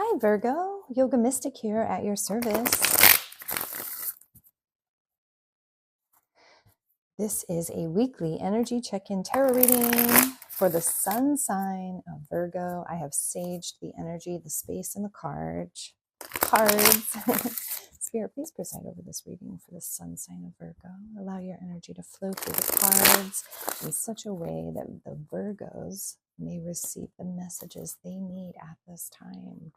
Hi, Virgo. Yoga Mystic here at your service. This is a weekly energy check-in tarot reading for the sun sign of Virgo. I have saged the energy, the space, and the cards. Spirit, please preside over this reading for the sun sign of Virgo. Allow your energy to flow through the cards in such a way that the Virgos may receive the messages they need at this time.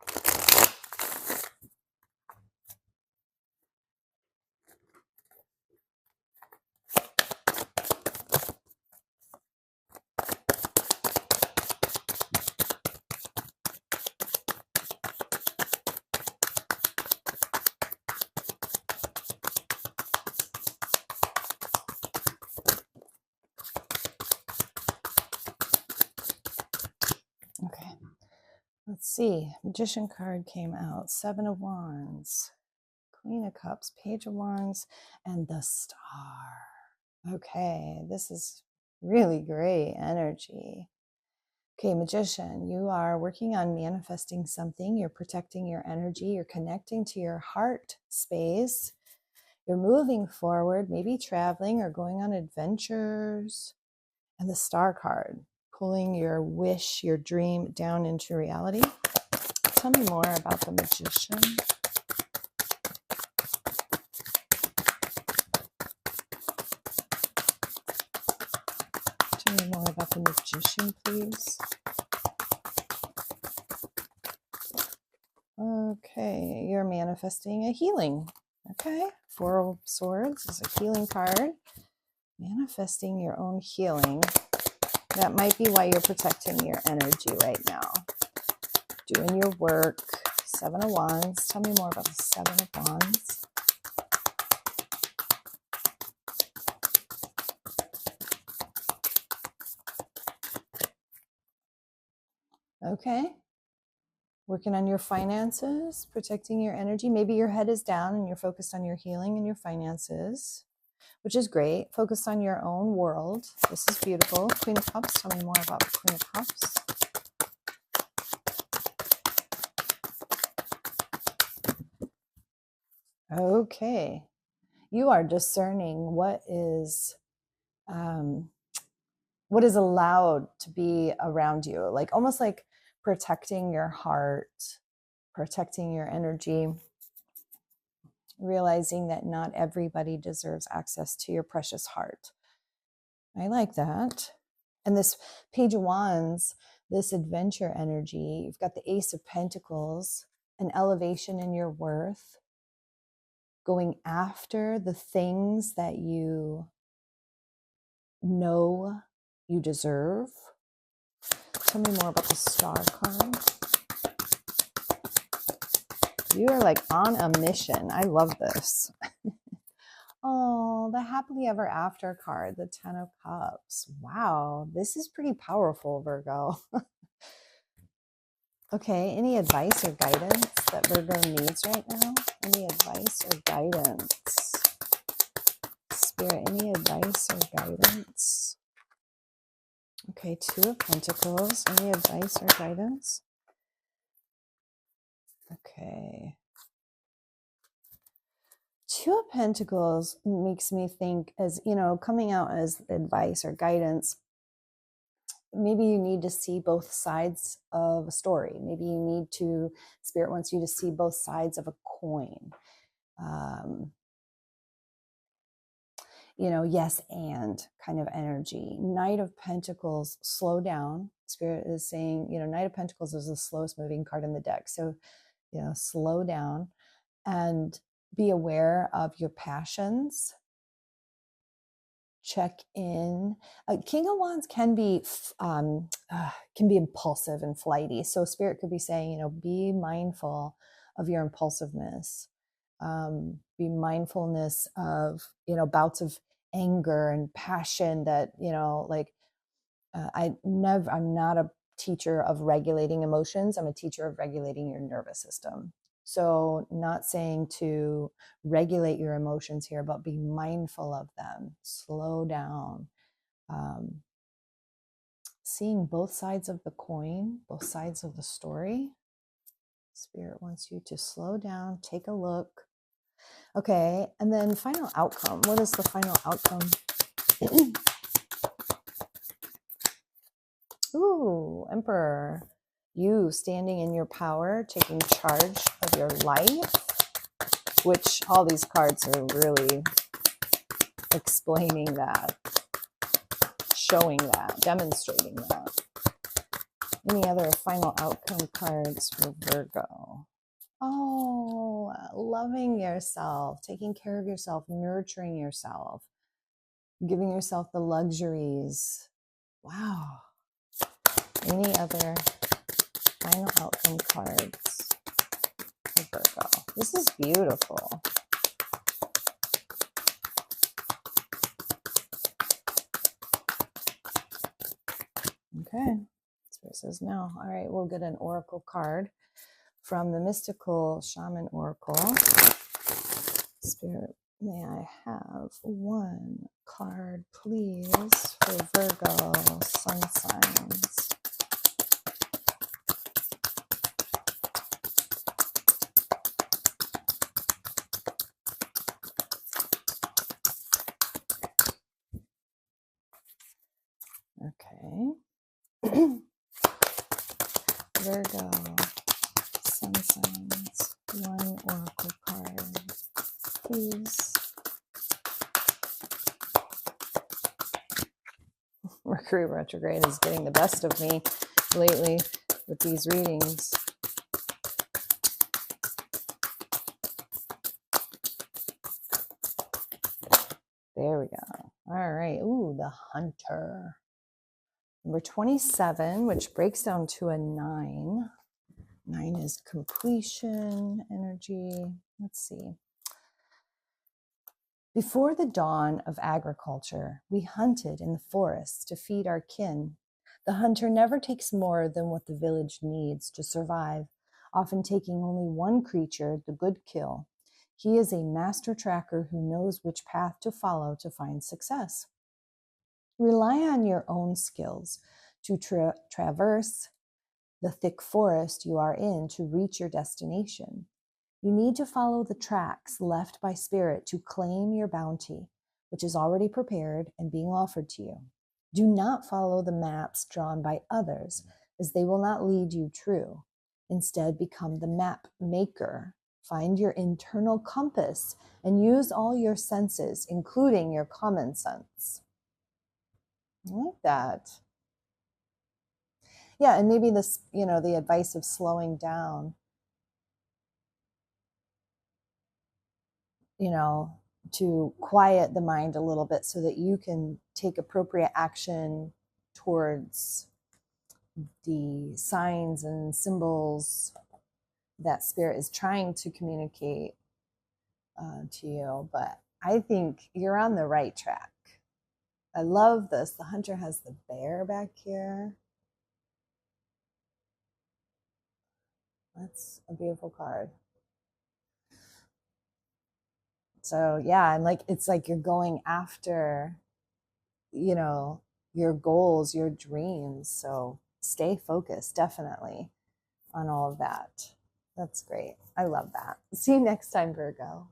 Okay. Let's see. Magician card came out. 7 of Wands, Queen of Cups, Page of Wands, and the Star. Okay, this is really great energy. Okay, Magician, you are working on manifesting something. You're protecting your energy. You're connecting to your heart space. You're moving forward, maybe traveling or going on adventures. And the Star card, pulling your wish, your dream down into reality. Tell me more about the Magician. Tell me more about the Magician, please. Okay, you're manifesting a healing. Okay, 4 of Swords is a healing card. Manifesting your own healing. That might be why you're protecting your energy right now. Doing your work. 7 of Wands. Tell me more about the 7 of Wands. Okay. Working on your finances, protecting your energy. Maybe your head is down and you're focused on your healing and your finances, which is great. Focus on your own world. This is beautiful. Queen of Cups. Tell me more about the Queen of Cups. Okay. You are discerning what is allowed to be around you, like almost like protecting your heart, protecting your energy, realizing that not everybody deserves access to your precious heart. I like that. And this Page of Wands, this adventure energy, you've got the Ace of Pentacles, an elevation in your worth, going after the things that you know you deserve. Tell me more about the Star card. You are like on a mission. I love this. Oh, the happily ever after card, the 10 of Cups. Wow, this is pretty powerful, Virgo. Okay, any advice or guidance that Virgo needs right now? Any advice or guidance? Spirit, any advice or guidance? Okay, 2 of Pentacles. Any advice or guidance? Okay. 2 of Pentacles makes me think, as you know, coming out as advice or guidance, maybe you need to see both sides of a story. Maybe you need to, Spirit wants you to see both sides of a coin. Yes, and kind of energy. Knight of Pentacles, slow down. Spirit is saying, Knight of Pentacles is the slowest moving card in the deck. So, slow down and be aware of your passions. Check in. King of Wands can be impulsive and flighty. So Spirit could be saying, be mindful of your impulsiveness. Be mindfulness of, bouts of anger and passion that, I'm not a teacher of regulating emotions. I'm a teacher of regulating your nervous system. So not saying to regulate your emotions here, but be mindful of them, slow down, seeing both sides of the coin, both sides of the story. Spirit wants you to slow down, take a look. Okay, and then final outcome. What is the final outcome? Ooh, Emperor. You standing in your power, taking charge of your life, which all these cards are really explaining that, showing that, demonstrating that. Any other final outcome cards for Virgo? Oh, loving yourself, taking care of yourself, nurturing yourself, giving yourself the luxuries. Wow. Any other final outcome cards for Virgo? This is beautiful. Okay. Spirit says no. All right, we'll get an oracle card from the Mystical Shaman Oracle. Spirit, may I have one card, please, for Virgo sun signs? Okay. Virgo sun signs, one oracle card, please. Mercury retrograde is getting the best of me lately with these readings. There we go. All right. Ooh, the Hunter. Number 27, which breaks down to a 9. 9 is completion energy. Let's see. Before the dawn of agriculture, we hunted in the forests to feed our kin. The hunter never takes more than what the village needs to survive, often taking only one creature, the good kill. He is a master tracker who knows which path to follow to find success. Rely on your own skills to traverse the thick forest you are in to reach your destination. You need to follow the tracks left by spirit to claim your bounty, which is already prepared and being offered to you. Do not follow the maps drawn by others, as they will not lead you true. Instead, become the map maker. Find your internal compass and use all your senses, including your common sense. I like that. Yeah, and maybe this, the advice of slowing down, to quiet the mind a little bit so that you can take appropriate action towards the signs and symbols that spirit is trying to communicate to you. But I think you're on the right track. I love this. The Hunter has the bear back here. That's a beautiful card. So yeah, and it's like you're going after, your goals, your dreams. So stay focused, definitely, on all of that. That's great. I love that. See you next time, Virgo.